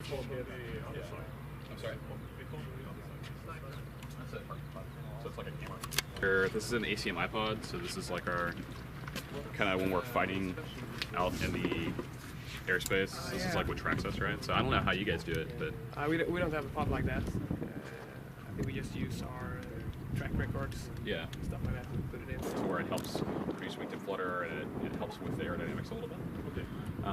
I'm sorry. So it's like a camera. This is an ACM iPod, so this is like our kind of when we're fighting out in the airspace. This is like what tracks us, right? So I don't know how you guys do it, but we don't have a pod like that. I think we just use our track records. Yeah, stuff like that to put it in. So where it helps produce wingtip flutter and it helps with the aerodynamics a little bit. Okay.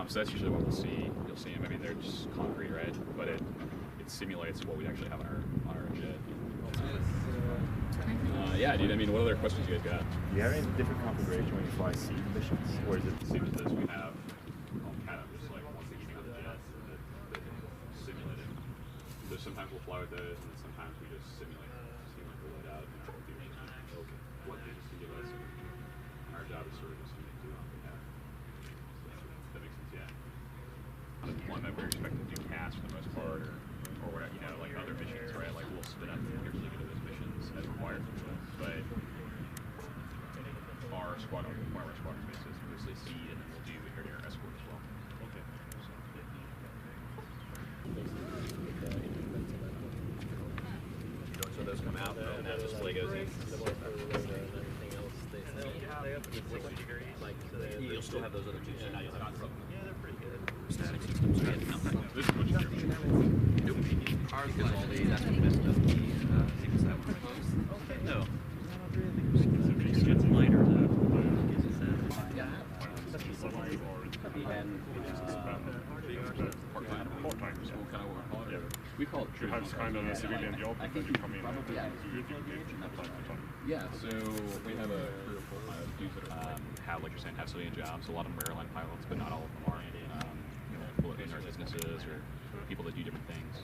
So that's usually what we'll see. You'll see them. I mean, they're just concrete, right? But it simulates what we actually have on our jet. Yeah, dude. I mean, what other questions you guys got? Do you have any different configuration when you fly seat missions, or is it the same as this? We have kind of just like once a evening on the jet that simulated. So sometimes we'll fly with those, and then sometimes we just simulate the loadout and what they just give us. And our job is sort of just to do it on behalf. That makes sense, yeah. Deployment, we're expected to do CAS for the most part, or whatever, you know, like other missions, right? Like we'll spin up usually go to those missions as required. But our squadron, one of our squadron bases, mostly seed, and then we'll do air-to-air escort as well. Okay. So those come out, and that display goes in. You'll still have those other two, so now you'll have something. Yeah, they're pretty good. Static systems. This is much easier. Nope. Ours is all the, that's what messed up the sequence that was close. Okay. No. It's lighter though. Yeah. Part-time school, kind of what we call it. Yeah. We call it traditional. Kind of a civilian job, and then you come in and do your engage from time to time. Yeah, so we have a crew of dudes that have, like you're saying, have civilian jobs. A lot of them are airline pilots, but not all of them are. You know, people that own their businesses or people that do different things.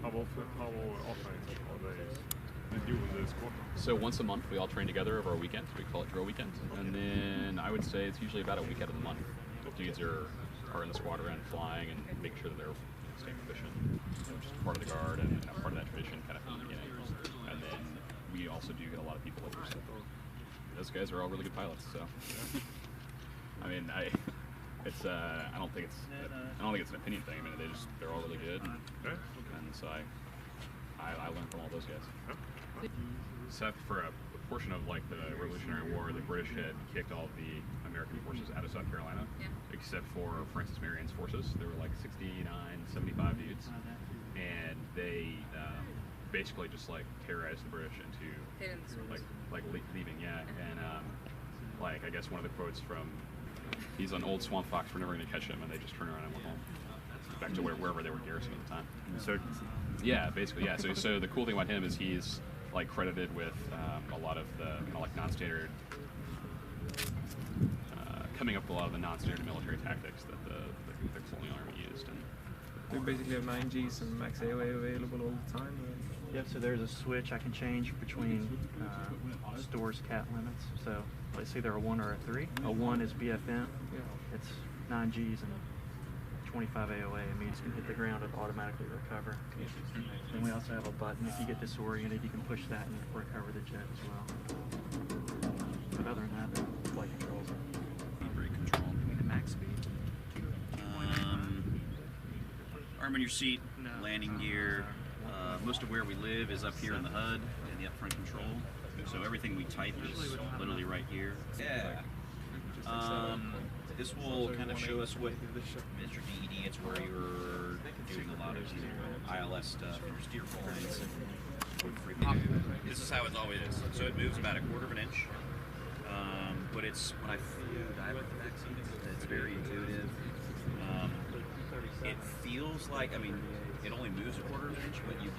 How often are they doing this squadron? So once a month we all train together over our weekends. We call it drill weekends. And then I would say it's usually about a week out of the month. Dudes are in the squadron flying and making sure that they're staying proficient, which is part of the guard and part of that tradition kind of from the beginning. And then we also do get a lot of people like yourself. Those guys are all really good pilots, so I mean I don't think it's an opinion thing. I mean they're all really good, and so I learned from all those guys. Except for a portion of like the Revolutionary War, the British had kicked all of the American forces out of South Carolina, except for Francis Marion's forces. There were like 69, 75 dudes, and they basically just like terrorized the British into like leaving. Yeah, and like I guess one of the quotes from he's an old swamp fox. We're never going to catch him, and they just turned around and went home back to wherever they were garrisoned at the time. Insurgency. Yeah, basically, yeah. So the cool thing about him is he's like credited with a lot of the kind of like non-standard, coming up with a lot of the non-standard military tactics that the colonial army used. And we basically have 9Gs and max AOA available all the time. Yep, so there's a switch I can change between stores cat limits. So let's say they're a 1 or a 3. A 1 is BFM, it's 9Gs and 25 AOA. It means you can hit the ground and automatically recover. And we also have a button. If you get disoriented, you can push that and recover the jet as well. But other than that, the flight controls are brake control. The max speed. Arm in your seat, landing gear. Most of where we live is up here in the HUD and the upfront control. So everything we type is literally right here. Yeah. This will kind of show us what Mr. DED, it's where you're doing a lot of ILS stuff, your steer points, and this is how it always is. So it moves about 1/4 of an inch, but it's, when I dive with the vaccine, it's very intuitive. It feels like, I mean, it only moves 1/4 of an inch, but you